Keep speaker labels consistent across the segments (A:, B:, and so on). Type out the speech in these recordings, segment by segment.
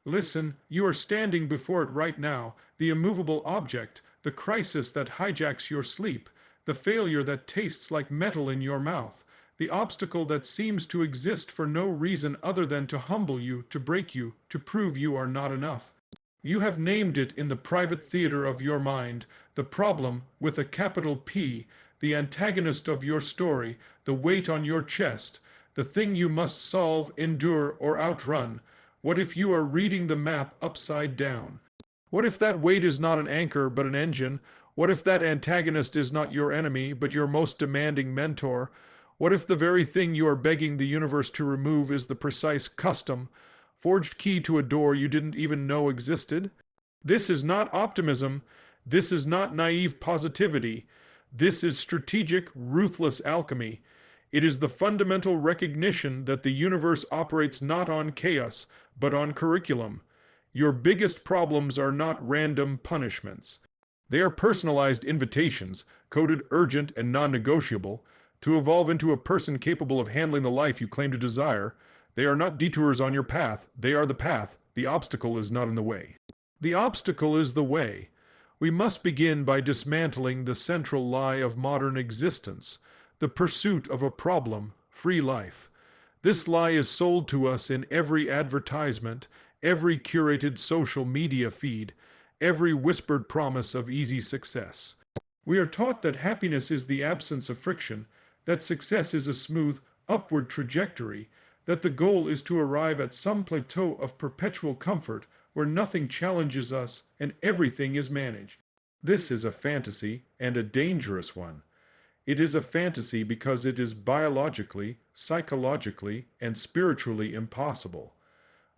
A: Listen, you are standing before it right now, the immovable object, the crisis that hijacks your sleep, the failure that tastes like metal in your mouth, the obstacle that seems to exist for no reason other than to humble you, to break you, to prove you are not enough. You have named it in the private theater of your mind, the problem with a capital P, the antagonist of your story, the weight on your chest, the thing you must solve, endure, or outrun. What if you are reading the map upside down? What if that weight is not an anchor but an engine? What if that antagonist is not your enemy but your most demanding mentor? What if the very thing you are begging the universe to remove is the precise custom, forged key to a door you didn't even know existed? This is not optimism. This is not naive positivity. This is strategic, ruthless alchemy. It is the fundamental recognition that the universe operates not on chaos, but on curriculum. Your biggest problems are not random punishments. They are personalized invitations, coded urgent and non-negotiable, to evolve into a person capable of handling the life you claim to desire. They are not detours on your path. They are the path. The obstacle is not in the way. The obstacle is the way. We must begin by dismantling the central lie of modern existence, the pursuit of a problem-free life. This lie is sold to us in every advertisement, every curated social media feed, every whispered promise of easy success. We are taught that happiness is the absence of friction, that success is a smooth, upward trajectory, that the goal is to arrive at some plateau of perpetual comfort where nothing challenges us and everything is managed. This is a fantasy, and a dangerous one. It is a fantasy because it is biologically, psychologically, and spiritually impossible.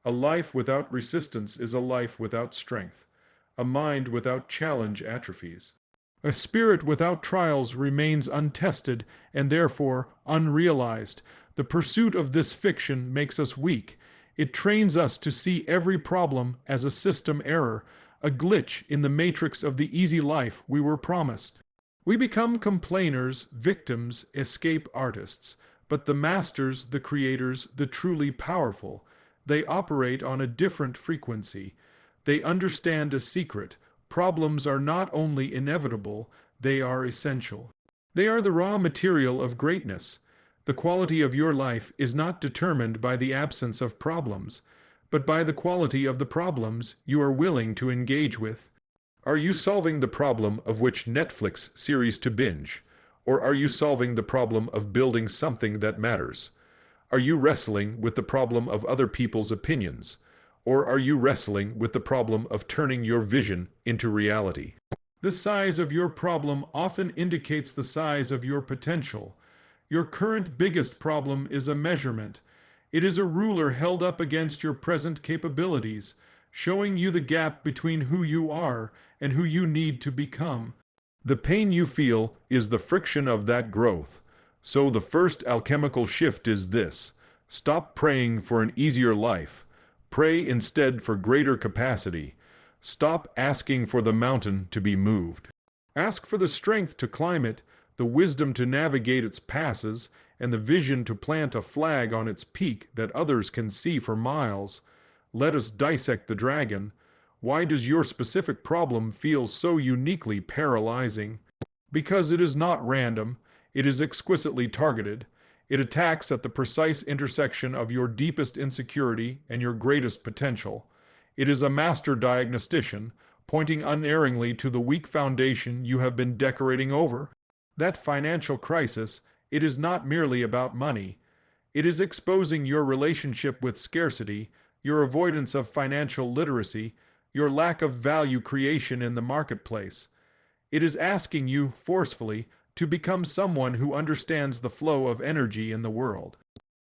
A: A life without resistance is a life without strength. A mind without challenge atrophies. A spirit without trials remains untested and therefore unrealized. The pursuit of this fiction makes us weak. It trains us to see every problem as a system error, a glitch in the matrix of the easy life we were promised. We become complainers, victims, escape artists. But the masters, the creators, the truly powerful, they operate on a different frequency. They understand a secret. Problems are not only inevitable, they are essential. They are the raw material of greatness. The quality of your life is not determined by the absence of problems, but by the quality of the problems you are willing to engage with. Are you solving the problem of which Netflix series to binge? Or are you solving the problem of building something that matters? Are you wrestling with the problem of other people's opinions? Or are you wrestling with the problem of turning your vision into reality? The size of your problem often indicates the size of your potential. Your current biggest problem is a measurement. It is a ruler held up against your present capabilities, showing you the gap between who you are and who you need to become. The pain you feel is the friction of that growth. So the first alchemical shift is this: stop praying for an easier life. Pray instead for greater capacity. Stop asking for the mountain to be moved. Ask for the strength to climb it, the wisdom to navigate its passes, and the vision to plant a flag on its peak that others can see for miles. Let us dissect the dragon. Why does your specific problem feel so uniquely paralyzing? Because it is not random. It is exquisitely targeted. It attacks at the precise intersection of your deepest insecurity and your greatest potential. It is a master diagnostician, pointing unerringly to the weak foundation you have been decorating over. That financial crisis, it is not merely about money. It is exposing your relationship with scarcity, your avoidance of financial literacy, your lack of value creation in the marketplace. It is asking you, forcefully, to become someone who understands the flow of energy in the world.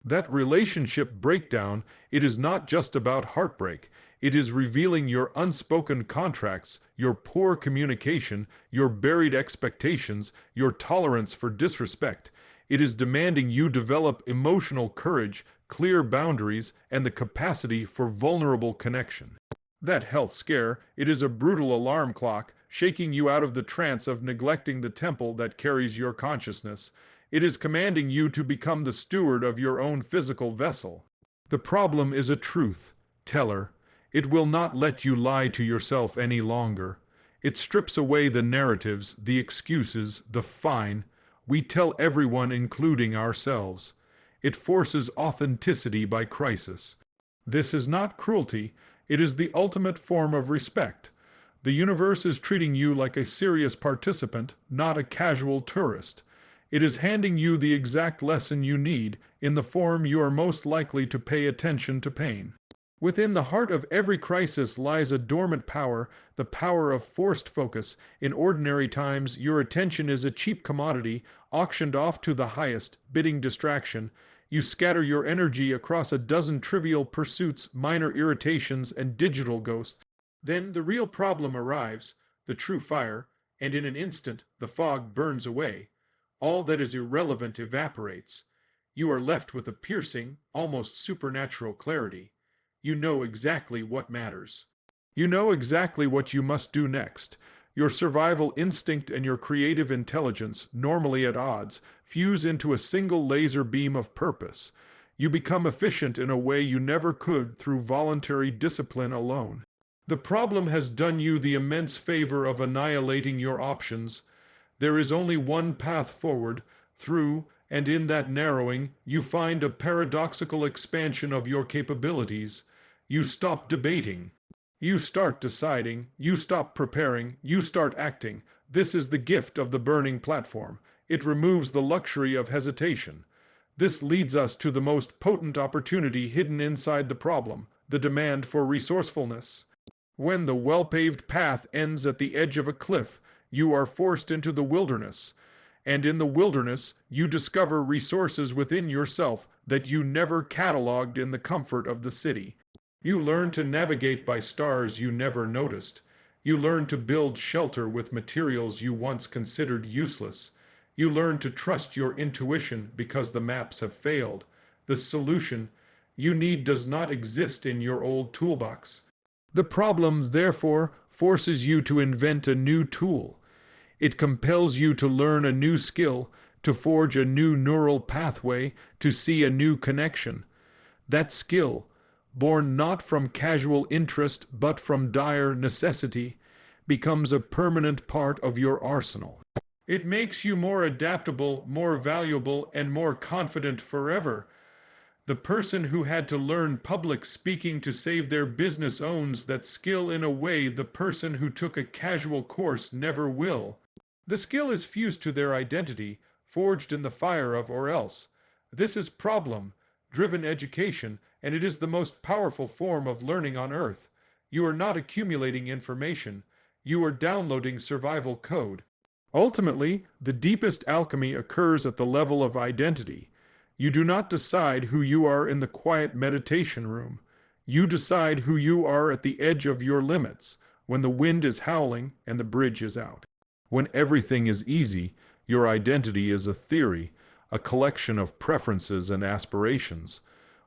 A: That relationship breakdown, it is not just about heartbreak. It is revealing your unspoken contracts, your poor communication, your buried expectations, your tolerance for disrespect. It is demanding you develop emotional courage, clear boundaries, and the capacity for vulnerable connection. That health scare, it is a brutal alarm clock, shaking you out of the trance of neglecting the temple that carries your consciousness. It is commanding you to become the steward of your own physical vessel. The problem is a truth teller. It will not let you lie to yourself any longer. It strips away the narratives, the excuses, the fine we tell everyone, including ourselves. It forces authenticity by crisis. This is not cruelty, it is the ultimate form of respect. The universe is treating you like a serious participant, not a casual tourist. It is handing you the exact lesson you need, in the form you are most likely to pay attention to pain. Within the heart of every crisis lies a dormant power, the power of forced focus. In ordinary times, your attention is a cheap commodity, auctioned off to the highest bidding distraction. You scatter your energy across a dozen trivial pursuits, minor irritations, and digital ghosts. Then the real problem arrives, the true fire, and in an instant the fog burns away. All that is irrelevant evaporates. You are left with a piercing, almost supernatural clarity. You know exactly what matters. You know exactly what you must do next. Your survival instinct and your creative intelligence, normally at odds, fuse into a single laser beam of purpose. You become efficient in a way you never could through voluntary discipline alone. The problem has done you the immense favor of annihilating your options. There is only one path forward, through, and in that narrowing, you find a paradoxical expansion of your capabilities. You stop debating. You start deciding. You stop preparing. You start acting. This is the gift of the burning platform. It removes the luxury of hesitation. This leads us to the most potent opportunity hidden inside the problem, the demand for resourcefulness. When the well-paved path ends at the edge of a cliff, you are forced into the wilderness. And in the wilderness, you discover resources within yourself that you never cataloged in the comfort of the city. You learn to navigate by stars you never noticed. You learn to build shelter with materials you once considered useless. You learn to trust your intuition because the maps have failed. The solution you need does not exist in your old toolbox. The problem, therefore, forces you to invent a new tool. It compels you to learn a new skill, to forge a new neural pathway, to see a new connection. That skill, born not from casual interest but from dire necessity, becomes a permanent part of your arsenal. It makes you more adaptable, more valuable, and more confident forever. The person who had to learn public speaking to save their business owns that skill in a way the person who took a casual course never will. The skill is fused to their identity, forged in the fire of or else. This is problem-driven education, and it is the most powerful form of learning on earth. You are not accumulating information. You are downloading survival code. Ultimately, the deepest alchemy occurs at the level of identity. You do not decide who you are in the quiet meditation room. You decide who you are at the edge of your limits, when the wind is howling and the bridge is out. When everything is easy, your identity is a theory, a collection of preferences and aspirations.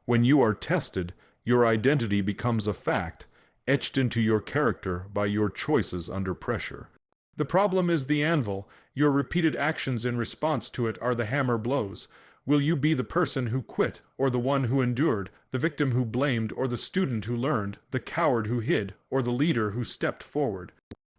A: When you are tested, your identity becomes a fact, etched into your character by your choices under pressure. The problem is the anvil. Your repeated actions in response to it are the hammer blows. Will you be the person who quit, or the one who endured, the victim who blamed, or the student who learned, the coward who hid, or the leader who stepped forward?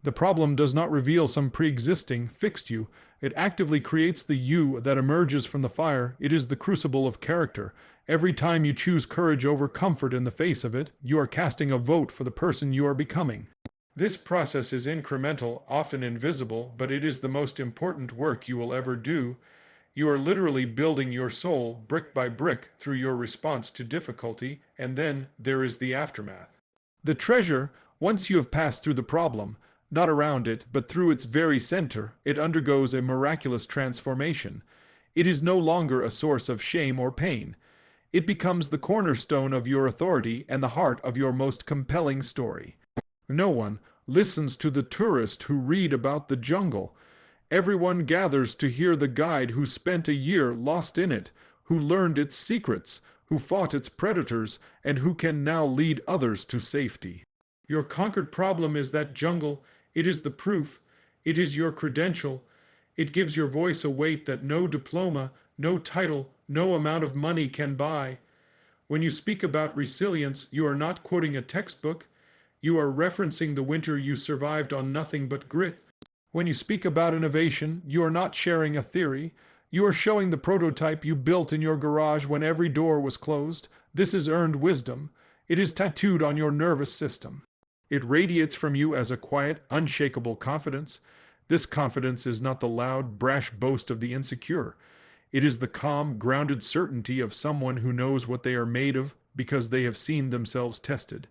A: The problem does not reveal some pre-existing, fixed you. It actively creates the you that emerges from the fire. It is the crucible of character. Every time you choose courage over comfort in the face of it, you are casting a vote for the person you are becoming. This process is incremental, often invisible, but it is the most important work you will ever do. You are literally building your soul brick by brick through your response to difficulty, and then there is the aftermath. The treasure, once you have passed through the problem, not around it, but through its very center, it undergoes a miraculous transformation. It is no longer a source of shame or pain. It becomes the cornerstone of your authority and the heart of your most compelling story. No one listens to the tourist who read about the jungle. Everyone gathers to hear the guide who spent a year lost in it, who learned its secrets, who fought its predators, and who can now lead others to safety. Your conquered problem is that jungle. It is the proof. It is your credential. It gives your voice a weight that no diploma, no title, no amount of money can buy. When you speak about resilience, you are not quoting a textbook. You are referencing the winter you survived on nothing but grit. When you speak about innovation, you are not sharing a theory. You are showing the prototype you built in your garage when every door was closed. This is earned wisdom. It is tattooed on your nervous system. It radiates from you as a quiet, unshakable confidence. This confidence is not the loud, brash boast of the insecure. It is the calm, grounded certainty of someone who knows what they are made of because they have seen themselves tested.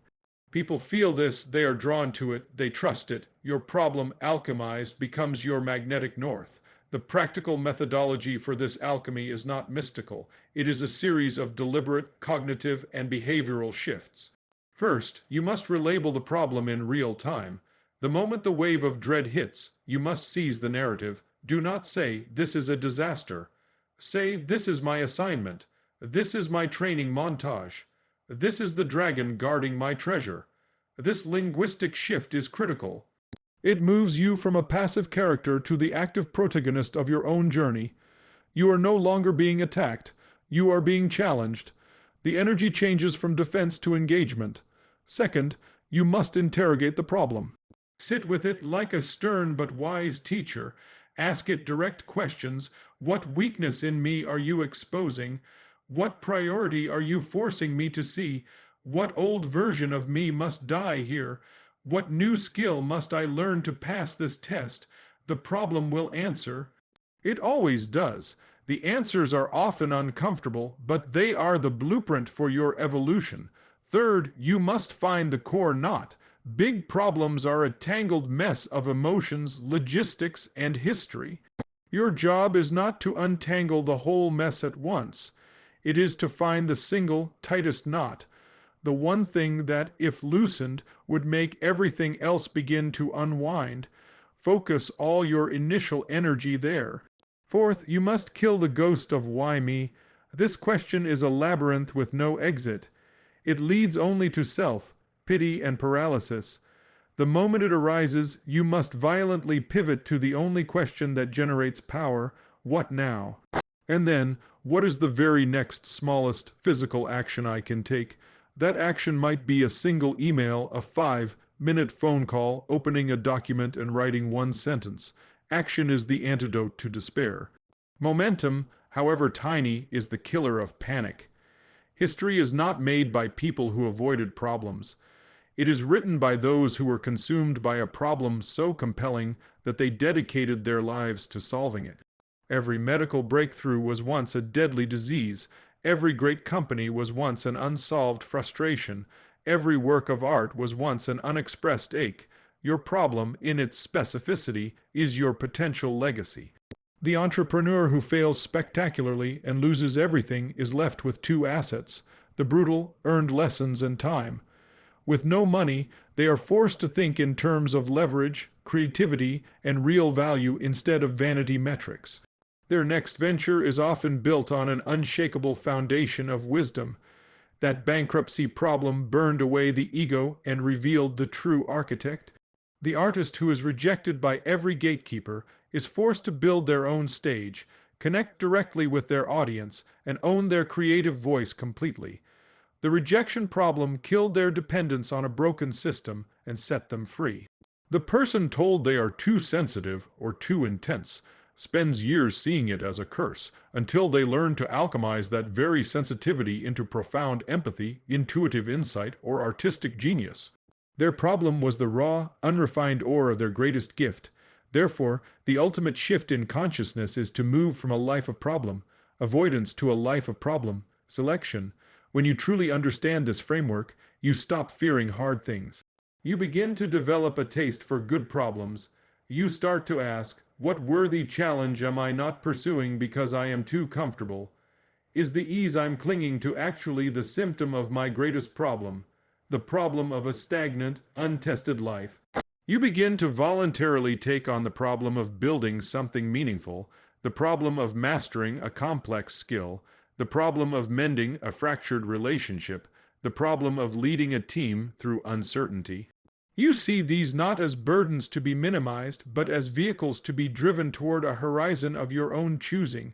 A: People feel this, they are drawn to it, they trust it. Your problem, alchemized, becomes your magnetic north. The practical methodology for this alchemy is not mystical. It is a series of deliberate, cognitive, and behavioral shifts. First, you must relabel the problem in real time. The moment the wave of dread hits, you must seize the narrative. Do not say, "This is a disaster." Say, "This is my assignment. This is my training montage. This is the dragon guarding my treasure." This linguistic shift is critical. It moves you from a passive character to the active protagonist of your own journey. You are no longer being attacked. You are being challenged. The energy changes from defense to engagement. Second, you must interrogate the problem. Sit with it like a stern but wise teacher. Ask it direct questions. What weakness in me are you exposing? What priority are you forcing me to see? What old version of me must die here? What new skill must I learn to pass this test? The problem will answer. It always does. The answers are often uncomfortable, but they are the blueprint for your evolution. Third, you must find the core knot. Big problems are a tangled mess of emotions, logistics, and history. Your job is not to untangle the whole mess at once. It is to find the single, tightest knot, the one thing that, if loosened, would make everything else begin to unwind. Focus all your initial energy there. Fourth, you must kill the ghost of why me. This question is a labyrinth with no exit. It leads only to self, pity, and paralysis. The moment it arises, you must violently pivot to the only question that generates power: what now? And then, what is the very next smallest physical action I can take? That action might be a single email, a 5-minute phone call, opening a document and writing one sentence. Action is the antidote to despair. Momentum, however tiny, is the killer of panic. History is not made by people who avoided problems. It is written by those who were consumed by a problem so compelling that they dedicated their lives to solving it. Every medical breakthrough was once a deadly disease. Every great company was once an unsolved frustration. Every work of art was once an unexpressed ache. Your problem, in its specificity, is your potential legacy. The entrepreneur who fails spectacularly and loses everything is left with two assets: the brutal, earned lessons and time. With no money, they are forced to think in terms of leverage, creativity, and real value instead of vanity metrics. Their next venture is often built on an unshakable foundation of wisdom. That bankruptcy problem burned away the ego and revealed the true architect. The artist who is rejected by every gatekeeper is forced to build their own stage, connect directly with their audience, and own their creative voice completely. The rejection problem killed their dependence on a broken system and set them free. The person told they are too sensitive or too intense spends years seeing it as a curse until they learn to alchemize that very sensitivity into profound empathy, intuitive insight, or artistic genius. Their problem was the raw, unrefined ore of their greatest gift. Therefore, the ultimate shift in consciousness is to move from a life of problem avoidance to a life of problem selection. When you truly understand this framework, you stop fearing hard things. You begin to develop a taste for good problems. You start to ask, what worthy challenge am I not pursuing because I am too comfortable? Is the ease I'm clinging to actually the symptom of my greatest problem, the problem of a stagnant, untested life? You begin to voluntarily take on the problem of building something meaningful, the problem of mastering a complex skill, the problem of mending a fractured relationship, the problem of leading a team through uncertainty. You see these not as burdens to be minimized, but as vehicles to be driven toward a horizon of your own choosing.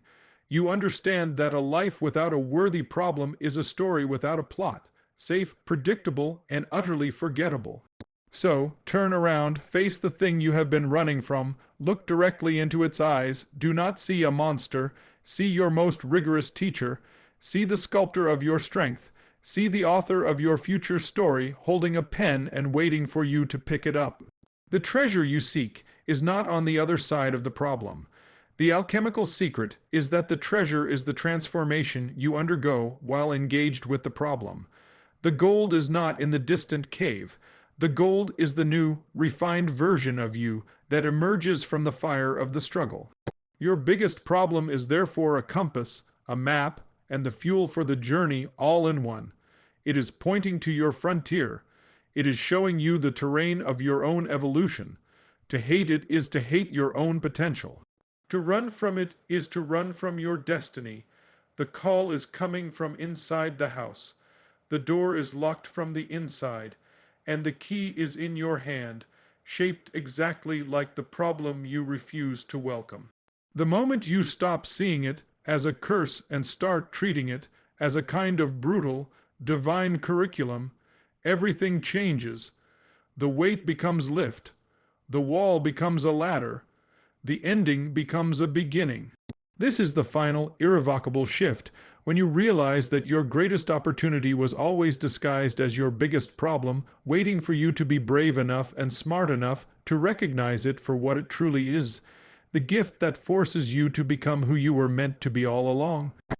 A: You understand that a life without a worthy problem is a story without a plot, safe, predictable, and utterly forgettable. So, turn around, face the thing you have been running from, look directly into its eyes, do not see a monster, see your most rigorous teacher, see the sculptor of your strength, see the author of your future story holding a pen and waiting for you to pick it up. The treasure you seek is not on the other side of the problem. The alchemical secret is that the treasure is the transformation you undergo while engaged with the problem. The gold is not in the distant cave. The gold is the new, refined version of you that emerges from the fire of the struggle. Your biggest problem is therefore a compass, a map, and the fuel for the journey all in one. It is pointing to your frontier. It is showing you the terrain of your own evolution. To hate it is to hate your own potential. To run from it is to run from your destiny. The call is coming from inside the house. The door is locked from the inside, and the key is in your hand, shaped exactly like the problem you refuse to welcome. The moment you stop seeing it as a curse and start treating it as a kind of brutal, divine curriculum, everything changes. The weight becomes lift. The wall becomes a ladder. The ending becomes a beginning. This is the final, irrevocable shift, when you realize that your greatest opportunity was always disguised as your biggest problem, waiting for you to be brave enough and smart enough to recognize it for what it truly is, the gift that forces you to become who you were meant to be all along.